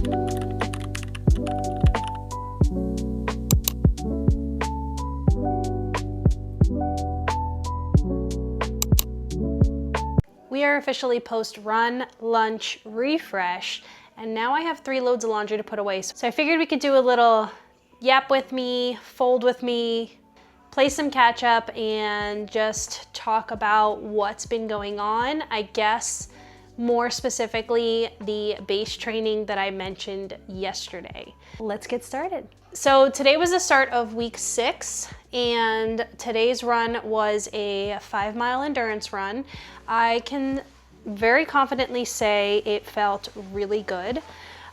We are officially post run, lunch, refresh, and now I have 3 loads of laundry to put away. So I figured we could do a little yap with me, fold with me, play some catch up, and just talk about what's been going on. I guess more specifically, the base training that I mentioned yesterday. Let's get started. So today was the start of week 6, and today's run was a 5-mile endurance run. I can very confidently say it felt really good.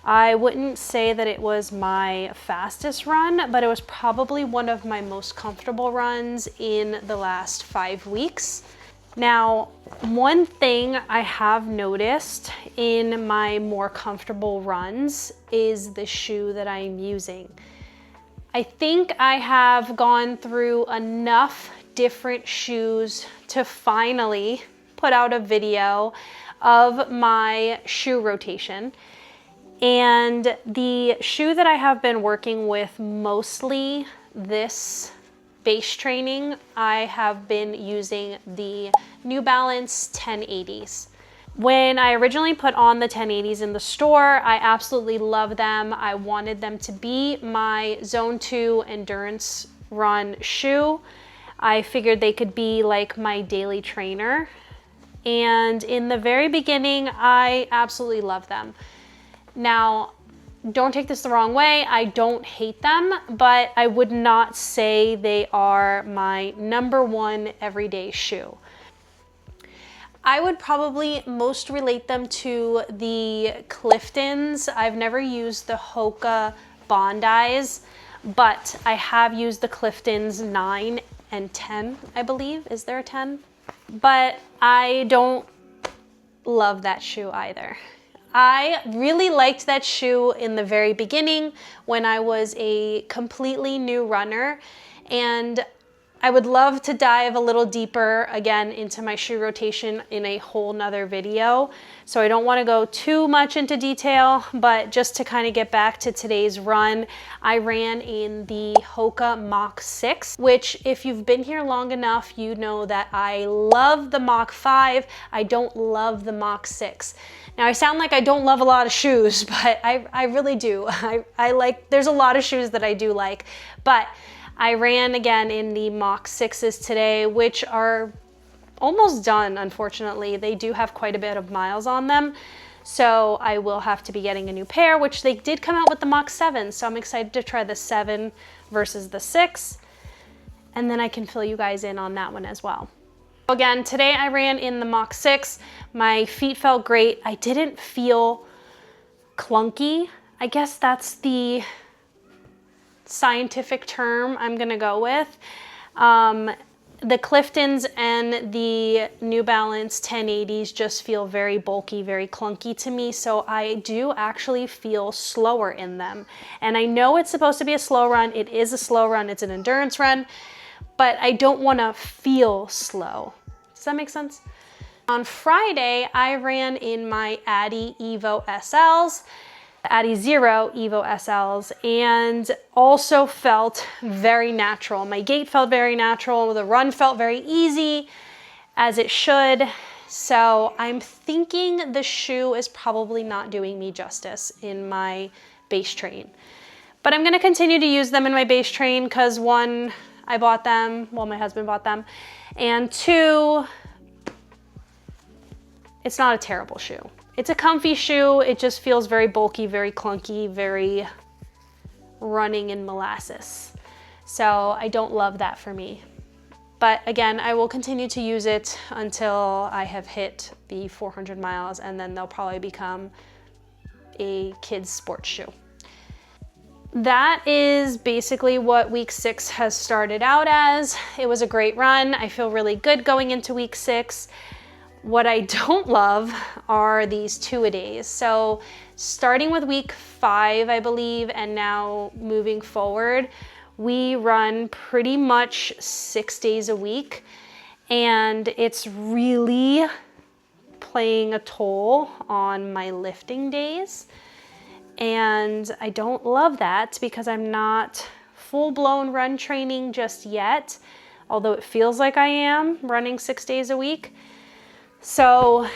I wouldn't say that it was my fastest run, but it was probably one of my most comfortable runs in the last 5 weeks. Now, one thing I have noticed in my more comfortable runs is the shoe that I'm using. I think I have gone through enough different shoes to finally put out a video of my shoe rotation. And the shoe that I have been working with mostly this base training, I have been using the New Balance 1080s. When I originally put on the 1080s in the store, I absolutely love them. I wanted them to be my Zone 2 endurance run shoe. I figured they could be like my daily trainer. And in the very beginning, I absolutely love them. Now, don't take this the wrong way. I don't hate them, but I would not say they are my #1 everyday shoe. I would probably most relate them to the Cliftons. I've never used the Hoka Bondis, but I have used the Cliftons 9 and 10, I believe. Is there a 10? But I don't love that shoe either. I really liked that shoe in the very beginning when I was a completely new runner, and I would love to dive a little deeper again into my shoe rotation in a whole nother video. So I don't want to go too much into detail, but just to kind of get back to today's run, I ran in the Hoka Mach 6, which if you've been here long enough, you know that I love the Mach 5. I don't love the Mach 6. Now I sound like I don't love a lot of shoes, but I really do. I like, there's a lot of shoes that I do like, but I ran again in the Mach 6s today, which are almost done, unfortunately. They do have quite a bit of miles on them, so I will have to be getting a new pair, which they did come out with the Mach 7, so I'm excited to try the 7 versus the 6, and then I can fill you guys in on that one as well. Again, today I ran in the Mach 6. My feet felt great. I didn't feel clunky. I guess that's the scientific term I'm gonna go with. The Cliftons and the New Balance 1080s just feel very bulky, very clunky to me, so I do actually feel slower in them. And I know it's supposed to be a slow run. It is a slow run. It's an endurance run, but I don't want to feel slow. Does that make sense? On Friday, I ran in my Addy Evo SLs, Adizero Evo SLs, and also felt very natural. My gait felt very natural. The run felt very easy, as it should. So I'm thinking the shoe is probably not doing me justice in my base train. But I'm gonna continue to use them in my base train because 1, I bought them, well, my husband bought them, and 2, it's not a terrible shoe. It's a comfy shoe. It just feels very bulky, very clunky, very running in molasses. So I don't love that for me. But again, I will continue to use it until I have hit the 400 miles, and then they'll probably become a kid's sports shoe. That is basically what week 6 has started out as. It was a great run. I feel really good going into week 6. What I don't love are these 2-a-days. So starting with week 5, I believe, and now moving forward, we run pretty much 6 days a week, and it's really playing a toll on my lifting days. And I don't love that because I'm not full-blown run training just yet, although it feels like I am running 6 days a week. So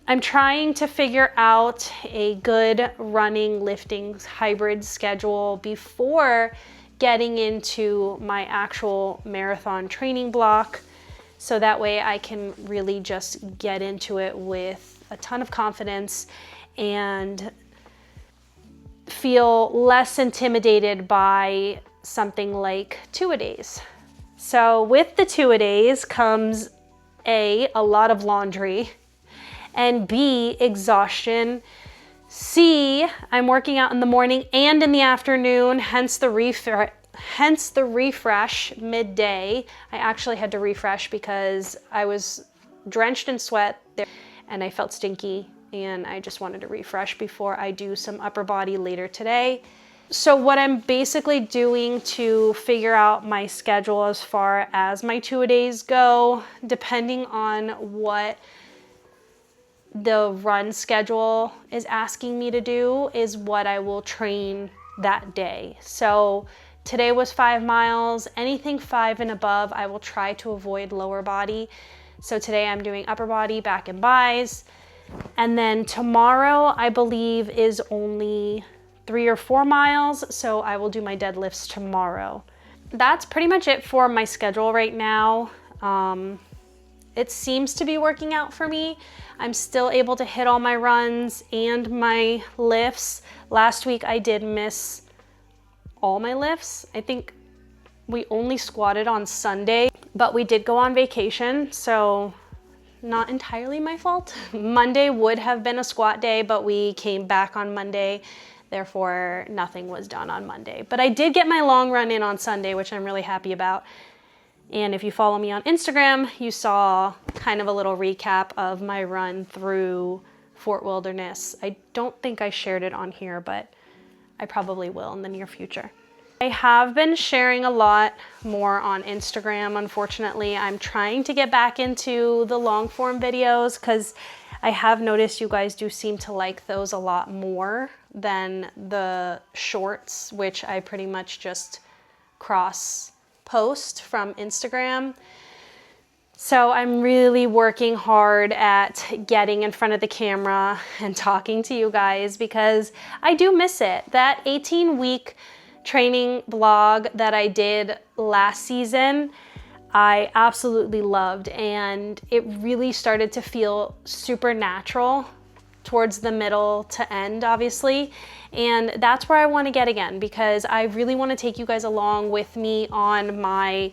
I'm trying to figure out a good running, lifting hybrid schedule before getting into my actual marathon training block. So that way I can really just get into it with a ton of confidence and feel less intimidated by something like 2-a-days. So with the 2-a-days comes A, a lot of laundry, and B, exhaustion. C, I'm working out in the morning and in the afternoon, hence the refresh midday. I actually had to refresh because I was drenched in sweat there and I felt stinky, and I just wanted to refresh before I do some upper body later today. So what I'm basically doing to figure out my schedule as far as my 2-a-days go, depending on what the run schedule is asking me to do, is what I will train that day. So today was 5 miles. Anything 5 and above, I will try to avoid lower body. So today I'm doing upper body, back and bis. And then tomorrow, I believe, is only 3 or 4 miles. So I will do my deadlifts tomorrow. That's pretty much it for my schedule right now. It seems to be working out for me. I'm still able to hit all my runs and my lifts. Last week I did miss all my lifts. I think we only squatted on Sunday, but we did go on vacation, so not entirely my fault. Monday would have been a squat day, but we came back on Monday. Therefore, nothing was done on Monday. But I did get my long run in on Sunday, which I'm really happy about. And if you follow me on Instagram, you saw kind of a little recap of my run through Fort Wilderness. I don't think I shared it on here, but I probably will in the near future. I have been sharing a lot more on Instagram. Unfortunately, I'm trying to get back into the long form videos because I have noticed you guys do seem to like those a lot more than the shorts, which I pretty much just cross post from Instagram. So I'm really working hard at getting in front of the camera and talking to you guys because I do miss it. That 18-week training blog that I did last season, I absolutely loved, and it really started to feel supernatural towards the middle to end, obviously. And that's where I want to get again, because I really want to take you guys along with me on my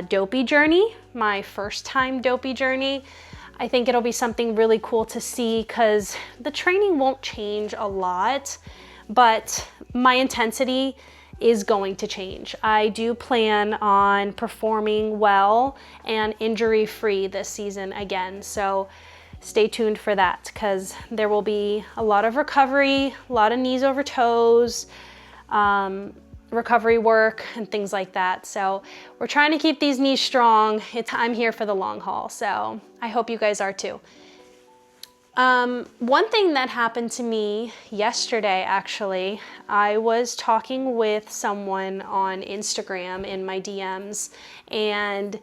dopey journey, my first time dopey journey. I think it'll be something really cool to see because the training won't change a lot, but my intensity is going to change. I do plan on performing well and injury-free this season again. So stay tuned for that because there will be a lot of recovery, a lot of knees over toes, recovery work and things like that. So we're trying to keep these knees strong. I'm here for the long haul, so I hope you guys are too. One thing that happened to me yesterday, actually, I was talking with someone on Instagram in my DMs, and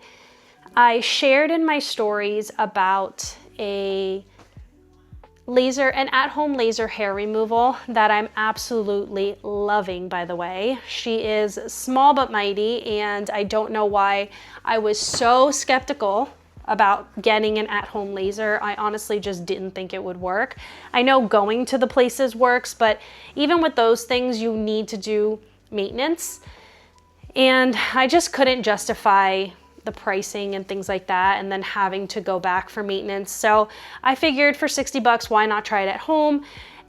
I shared in my stories about an at-home laser hair removal that I'm absolutely loving, by the way. She is small but mighty, and I don't know why I was so skeptical about getting an at-home laser. I honestly just didn't think it would work. I know going to the places works, but even with those things, you need to do maintenance. And I just couldn't justify the pricing and things like that, and then having to go back for maintenance. So I figured for $60, why not try it at home?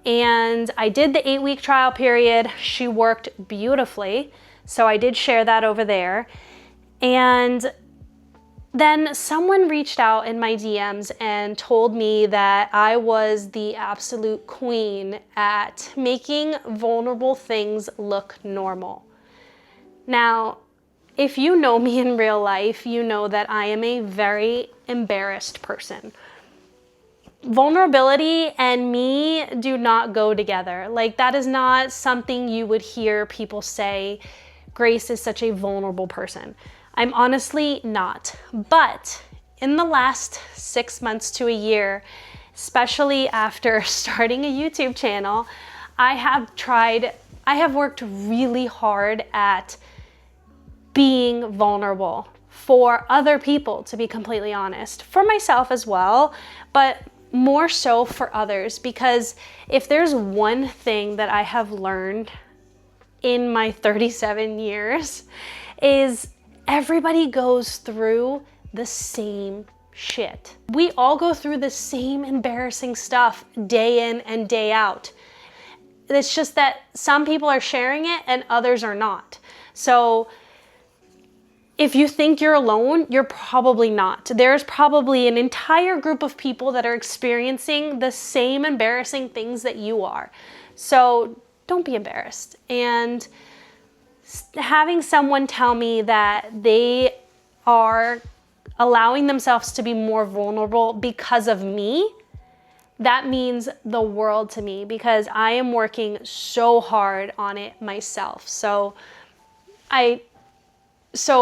And I did the 8-week trial period. She worked beautifully. So I did share that over there. And then someone reached out in my DMs and told me that I was the absolute queen at making vulnerable things look normal. Now, if you know me in real life, you know that I am a very embarrassed person. vulnerability and me do not go together. Like, that is not something you would hear people say, Grace is such a vulnerable person. I'm honestly not. But in the last 6 months to a year, especially after starting a YouTube channel, I have worked really hard at being vulnerable for other people, to be completely honest, for myself as well, but more so for others, because if there's one thing that I have learned in my 37 years is everybody goes through the same shit. We all go through the same embarrassing stuff day in and day out. It's just that some people are sharing it and others are not. So if you think you're alone, you're probably not. There's probably an entire group of people that are experiencing the same embarrassing things that you are. So don't be embarrassed. And having someone tell me that they are allowing themselves to be more vulnerable because of me, that means the world to me, because I am working so hard on it myself. So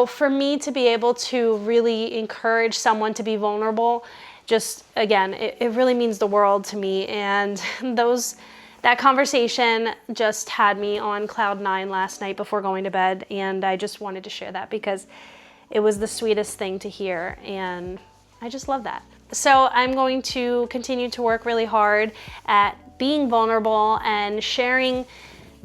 for me to be able to really encourage someone to be vulnerable, just again, it really means the world to me. And that conversation just had me on cloud 9 last night before going to bed. And I just wanted to share that because it was the sweetest thing to hear. And I just love that. So I'm going to continue to work really hard at being vulnerable and sharing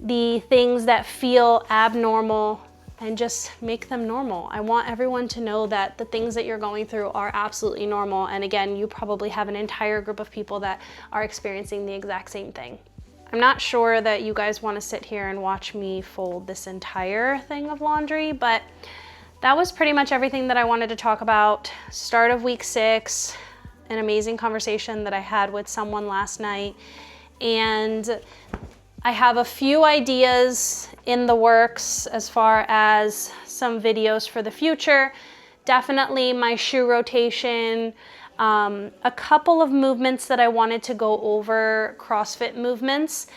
the things that feel abnormal and just make them normal. I want everyone to know that the things that you're going through are absolutely normal. And again, you probably have an entire group of people that are experiencing the exact same thing. I'm not sure that you guys want to sit here and watch me fold this entire thing of laundry, but that was pretty much everything that I wanted to talk about. Start of week 6, an amazing conversation that I had with someone last night. And I have a few ideas in the works as far as some videos for the future. Definitely my shoe rotation, a couple of movements that I wanted to go over, CrossFit movements.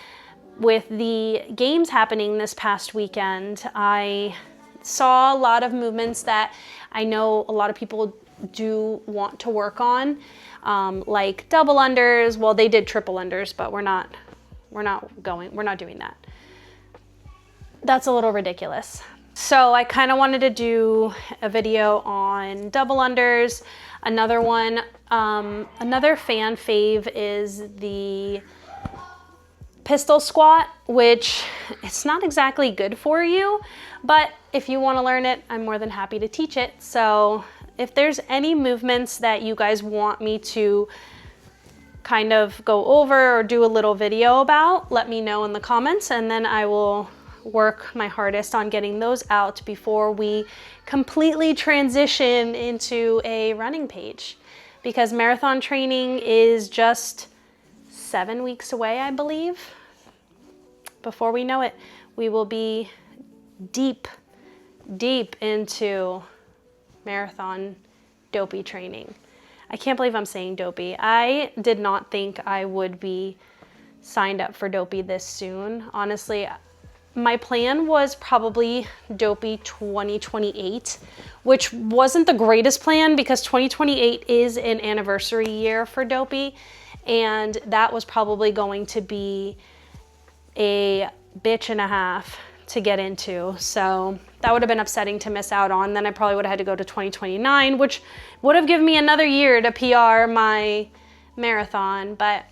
With the games happening this past weekend, I saw a lot of movements that I know a lot of people do want to work on, like double unders. Well, they did triple unders, but we're not doing that. That's a little ridiculous. So I kind of wanted to do a video on double unders. Another one, another fan fave is the pistol squat, which it's not exactly good for you, but if you want to learn it, I'm more than happy to teach it. So if there's any movements that you guys want me to kind of go over or do a little video about, let me know in the comments, and then I will work my hardest on getting those out before we completely transition into a running page, because marathon training is just 7 weeks away, I believe. Before we know it, we will be deep into marathon dopey training. I can't believe I'm saying dopey. I did not think I would be signed up for dopey this soon. Honestly, my plan was probably dopey 2028, which wasn't the greatest plan because 2028 is an anniversary year for dopey. And that was probably going to be a bitch and a half to get into. So that would have been upsetting to miss out on. Then I probably would have had to go to 2029, which would have given me another year to PR my marathon, but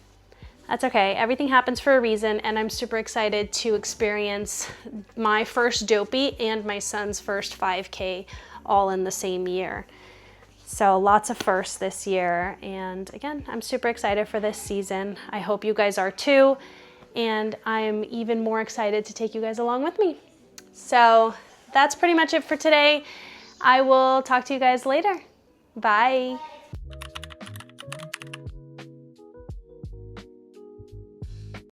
that's okay. Everything happens for a reason, and I'm super excited to experience my first dopey and my son's first 5K all in the same year. So lots of firsts this year. And again, I'm super excited for this season. I hope you guys are too. And I'm even more excited to take you guys along with me. So that's pretty much it for today. I will talk to you guys later. Bye.